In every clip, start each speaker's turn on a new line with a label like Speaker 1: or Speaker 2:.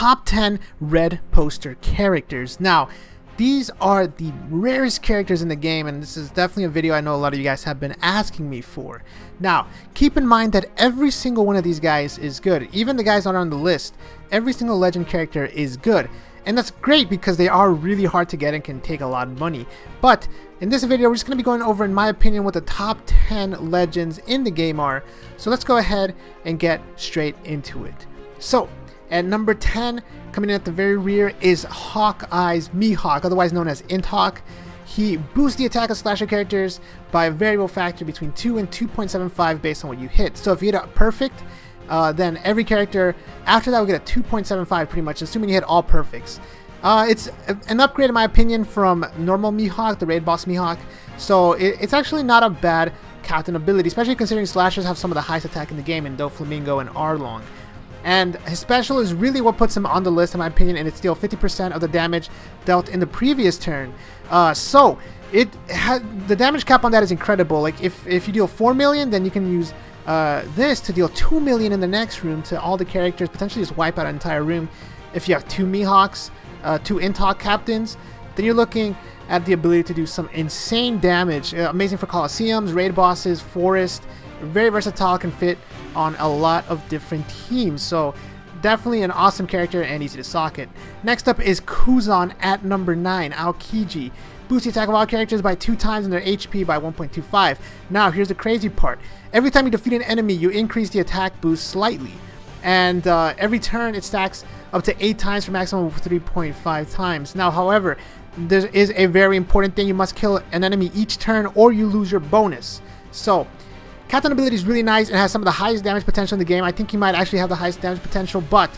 Speaker 1: top 10 red poster characters. Now, these are the rarest characters in the game, and this is definitely a video I know a lot of you guys have been asking me for. Now, keep in mind that every single one of these guys is good. Even the guys that are on the list, every single legend character is good. And that's great because they are really hard to get and can take a lot of money. But in this video, we're just going to be going over, in my opinion, what the top 10 legends in the game are. So let's go ahead and get straight into it. So, at number 10, coming in at the very rear, is Hawkeye's Mihawk, otherwise known as Inthawk. He boosts the attack of slasher characters by a variable factor between 2 and 2.75 based on what you hit. So if you hit a perfect, then every character after that will get a 2.75 pretty much, assuming you hit all perfects. It's an upgrade in my opinion from normal Mihawk, the raid boss Mihawk. So it's actually not a bad captain ability, especially considering slashers have some of the highest attack in the game in Doflamingo and Arlong. And his special is really what puts him on the list in my opinion, and it's still 50% of the damage dealt in the previous turn. So the damage cap on that is incredible. Like if you deal 4 million, then you can use this to deal 2 million in the next room to all the characters, potentially just wipe out an entire room. If you have 2 Mihawks, 2 Inthawk captains, then you're looking at the ability to do some insane damage. Amazing for Colosseums, raid bosses, forest. Very versatile, can fit on a lot of different teams. So definitely an awesome character and easy to socket. Next up is Kuzan at number 9, Aokiji. Boosts the attack of all characters by 2 times and their HP by 1.25. Now here's the crazy part. Every time you defeat an enemy, you increase the attack boost slightly. And every turn it stacks up to 8 times for a maximum of 3.5 times. Now however, there is a very important thing. You must kill an enemy each turn or you lose your bonus. So Captain ability is really nice and has some of the highest damage potential in the game. I think he might actually have the highest damage potential, but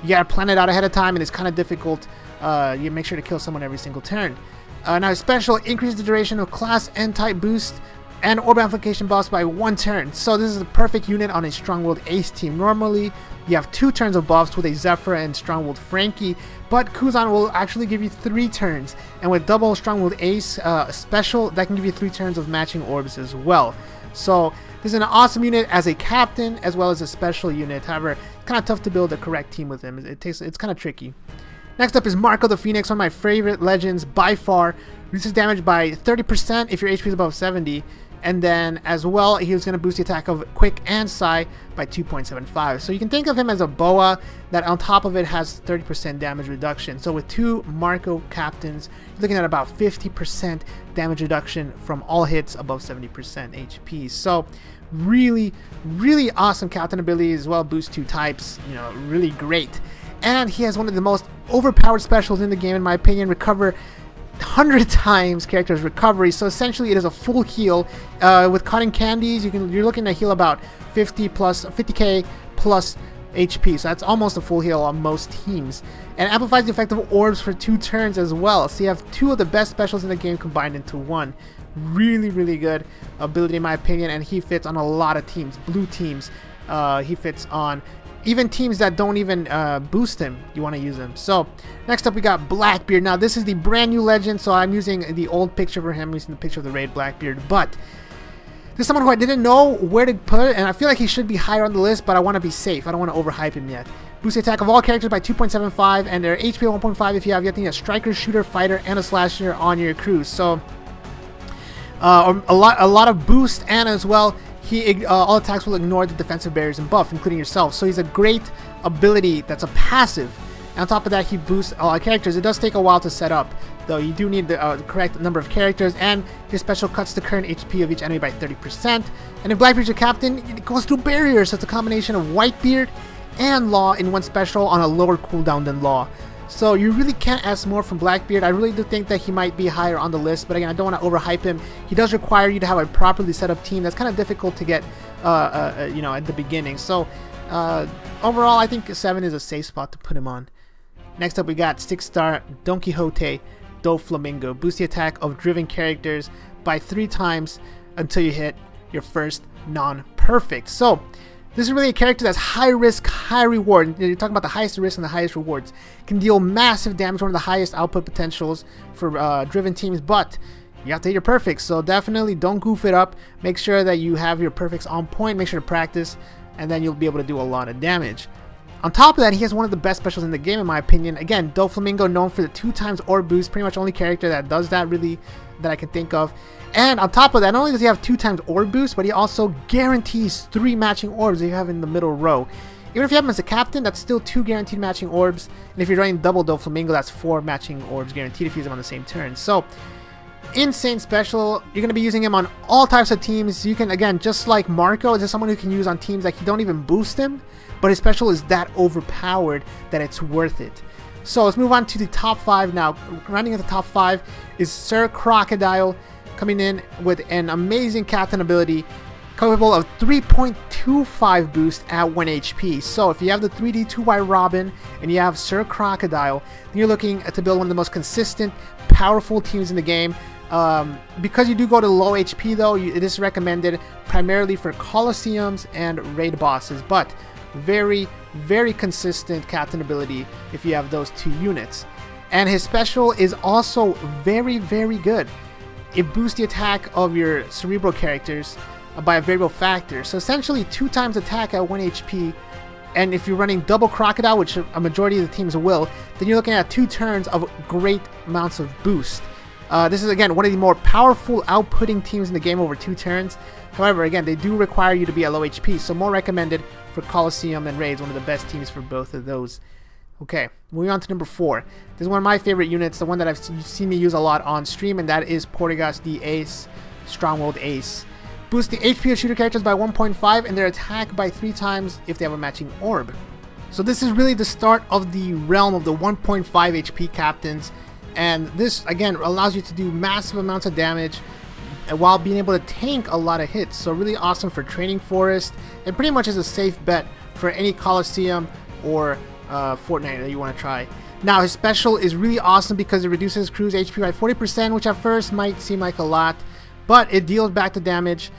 Speaker 1: you gotta plan it out ahead of time and it's kind of difficult. You make sure to kill someone every single turn. Now his special increases the duration of class and type boost and orb amplification buffs by 1 turn. So this is the perfect unit on a Strong-Willed Ace team. Normally you have 2 turns of buffs with a Zephyr and Strong-Willed Frankie, but Kuzan will actually give you 3 turns, and with double Strong-Willed Ace special, that can give you 3 turns of matching orbs as well. So this is an awesome unit as a captain as well as a special unit. However, it's kind of tough to build a correct team with him. It's kind of tricky. Next up is Marco the Phoenix, one of my favorite legends by far. Reduces damage by 30% if your HP is above 70. And then as well, he was going to boost the attack of Quick and Sai by 2.75. So you can think of him as a boa that on top of it has 30% damage reduction. So with 2 Marco captains, you're looking at about 50% damage reduction from all hits above 70% HP. So really, really awesome captain ability as well. Boost 2 types, you know, really great. And he has one of the most overpowered specials in the game in my opinion. Recover 100 times character's recovery, so essentially it is a full heal. With cotton candies, you're looking to heal about 50k plus HP, so that's almost a full heal on most teams. And amplifies the effect of orbs for 2 turns as well. So you have 2 of the best specials in the game combined into 1. Really, really good ability in my opinion, and he fits on a lot of teams. Blue teams, he fits on. Even teams that don't even boost him, you want to use him. So next up we got Blackbeard. Now this is the brand new legend, so I'm using the old picture for him. I'm using the picture of the raid Blackbeard, but this is someone who I didn't know where to put, and I feel like he should be higher on the list, but I want to be safe. I don't want to overhype him yet. Boost the attack of all characters by 2.75 and their HP 1.5 if you have a striker, shooter, fighter, and a slasher on your crew. So a lot of boost, and as well all attacks will ignore the defensive barriers and buff, including yourself. So he's a great ability that's a passive. And on top of that, he boosts a lot of characters. It does take a while to set up, though. You do need the correct number of characters, and his special cuts the current HP of each enemy by 30%. And if Blackbeard's your captain, it goes through barriers. So it's a combination of Whitebeard and Law in one special on a lower cooldown than Law. So you really can't ask more from Blackbeard. I really do think that he might be higher on the list, but again, I don't want to overhype him. He does require you to have a properly set up team. That's kind of difficult to get, you know, at the beginning. So overall, I think 7 is a safe spot to put him on. Next up, we got 6-star Donquixote Doflamingo. Boost the attack of driven characters by 3 times until you hit your first non-perfect. So this is really a character that's high risk, high reward. You're talking about the highest risk and the highest rewards. Can deal massive damage, one of the highest output potentials for driven teams, but you have to hit your perfects. So definitely don't goof it up. Make sure that you have your perfects on point. Make sure to practice, and then you'll be able to do a lot of damage. On top of that, he has one of the best specials in the game, in my opinion. Again, Doflamingo, known for the 2x orb boost, pretty much only character that does that really that I can think of. And on top of that, not only does he have 2x orb boost, but he also guarantees 3 matching orbs that you have in the middle row. Even if you have him as a captain, that's still 2 guaranteed matching orbs. And if you're running double Doflamingo, that's 4 matching orbs guaranteed if you use them on the same turn. So, insane special. You're going to be using him on all types of teams. You can, again, just like Marco, is just someone who can use on teams like you don't even boost him, but his special is that overpowered that it's worth it. So let's move on to the top 5 now. Running at the top 5 is Sir Crocodile, coming in with an amazing captain ability, capable of 3.25 boost at 1 HP. So if you have the 3D 2Y Robin and you have Sir Crocodile, then you're looking to build one of the most consistent, powerful teams in the game. Because you do go to low HP though, it is recommended primarily for Colosseums and raid bosses, but very, very consistent captain ability if you have those 2 units. And his special is also very, very good. It boosts the attack of your cerebral characters by a variable factor. So essentially 2 times attack at 1 HP. And if you're running double Crocodile, which a majority of the teams will, then you're looking at 2 turns of great amounts of boost. This is, again, one of the more powerful outputting teams in the game over 2 turns. However, again, they do require you to be at low HP, so more recommended for Colosseum and Raids, one of the best teams for both of those. Okay, moving on to number 4. This is one of my favorite units, the one that I've seen me use a lot on stream, and that is Portugas the Ace, Stronghold Ace. Boost the HP of shooter characters by 1.5 and their attack by 3 times if they have a matching orb. So this is really the start of the realm of the 1.5 HP captains, and this again allows you to do massive amounts of damage while being able to tank a lot of hits. So really awesome for Training Forest, and pretty much is a safe bet for any Colosseum or Fortnite that you want to try. Now his special is really awesome because it reduces crew's HP by 40%, which at first might seem like a lot, but it deals back the damage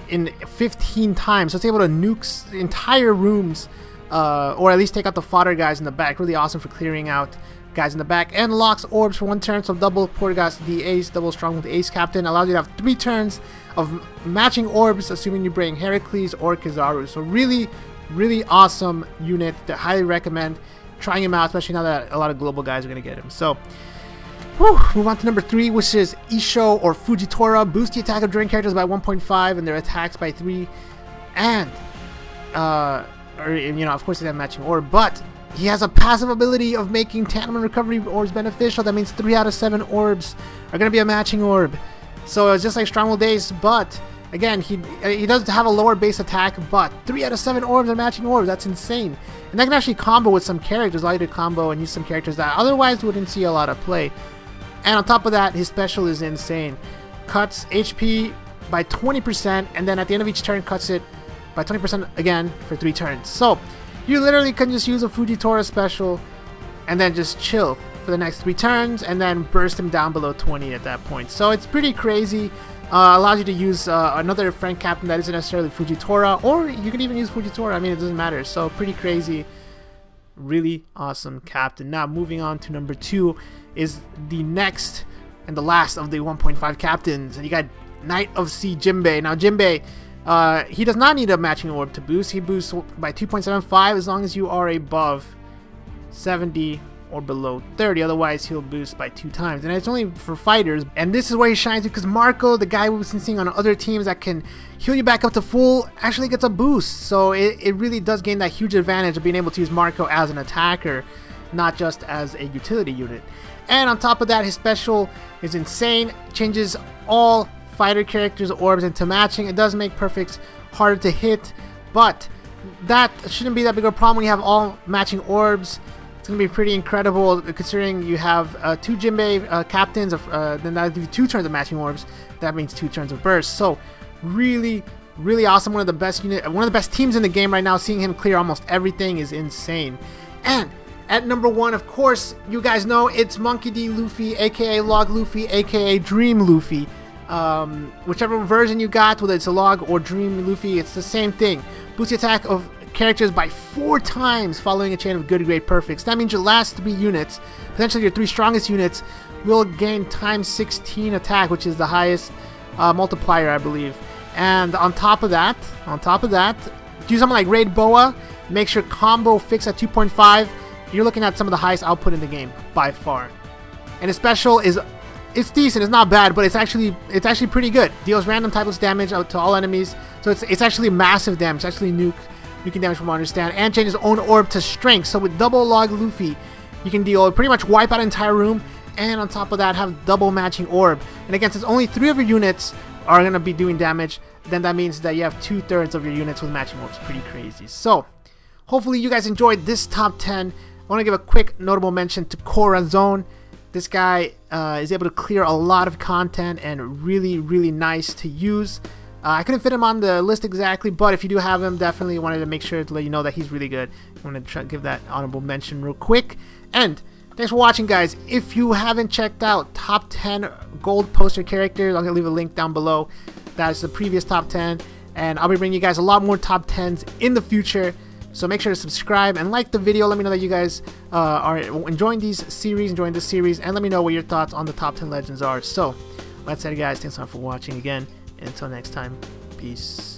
Speaker 1: in 15 times. So it's able to nuke entire rooms, or at least take out the fodder guys in the back. Really awesome for clearing out guys in the back. And locks orbs for 1 turn, so double Portugas the Ace, double Stronghold Ace Captain. Allows you to have 3 turns of matching orbs, assuming you bring Heracles or Kizaru. So really, really awesome unit that I highly recommend trying him out, especially now that a lot of global guys are going to get him. So, move on to number 3, which is Issho or Fujitora. Boost the attack of Drain characters by 1.5 and their attacks by 3. And, of course they have matching orb, but he has a passive ability of making tandem and recovery orbs beneficial. That means 3 out of 7 orbs are going to be a matching orb. So it's just like Stronghold Ace, but again, he does have a lower base attack, but 3 out of 7 orbs are matching orbs. That's insane. And that can actually combo with some characters, allow you to combo and use some characters that otherwise wouldn't see a lot of play. And on top of that, his special is insane. Cuts HP by 20%, and then at the end of each turn cuts it by 20% again for 3 turns. So you literally can just use a Fujitora special and then just chill for the next 3 turns and then burst him down below 20 at that point. So it's pretty crazy. Allows you to use another friend captain that isn't necessarily Fujitora, or you can even use Fujitora. I mean, it doesn't matter. So pretty crazy. Really awesome captain. Now moving on to number 2 is the next and the last of the 1.5 captains, and you got Knight of Sea Jimbe. Now Jimbe, he does not need a matching orb to boost. He boosts by 2.75 as long as you are above 70 or below 30. Otherwise, he'll boost by 2 times. And it's only for fighters. And this is where he shines, because Marco, the guy we've been seeing on other teams that can heal you back up to full, actually gets a boost. So it really does gain that huge advantage of being able to use Marco as an attacker, not just as a utility unit. And on top of that, his special is insane. Changes all fighter characters' orbs into matching. It does make perfects harder to hit, but that shouldn't be that big of a problem when you have all matching orbs. It's going to be pretty incredible considering you have 2 Jimbe captains, then that'll give you 2 turns of matching orbs. That means 2 turns of burst. So really, really awesome. One of the best teams in the game right now. Seeing him clear almost everything is insane. And at number 1, of course, you guys know it's Monkey D. Luffy, aka Log Luffy, aka Dream Luffy. Whichever version you got, whether it's a Log or Dream Luffy, it's the same thing. Boost the attack of characters by 4 times following a chain of good, great, perfects. That means your last 3 units, potentially your 3 strongest units, will gain times 16 attack, which is the highest multiplier, I believe. And on top of that, do something like Raid Boa, Make sure combo fix at 2.5. You're looking at some of the highest output in the game by far. And his special is, it's decent, it's not bad, but it's actually pretty good. Deals random typeless damage out to all enemies, so it's actually massive damage. It's actually nuking damage from what I understand, and change his own orb to strength. So with double log Luffy, you can deal pretty much wipe out an entire room, and on top of that have double matching orb. And again, since only 3 of your units are gonna be doing damage, then that means that you have 2/3 of your units with matching orbs. Pretty crazy. So hopefully you guys enjoyed this top 10. I want to give a quick notable mention to Corazon. This guy is able to clear a lot of content and really nice to use. I couldn't fit him on the list exactly, but if you do have him, definitely wanted to make sure to let you know that he's really good. I want to try to give that honorable mention real quick. And thanks for watching, guys. If you haven't checked out top 10 gold poster characters, I'm going to leave a link down below. That's the previous top 10, and I'll be bringing you guys a lot more top 10s in the future. So make sure to subscribe and like the video. Let me know that you guys are enjoying this series, and let me know what your thoughts on the top 10 legends are. So, that's it, guys. Thanks a lot for watching again. And until next time, peace.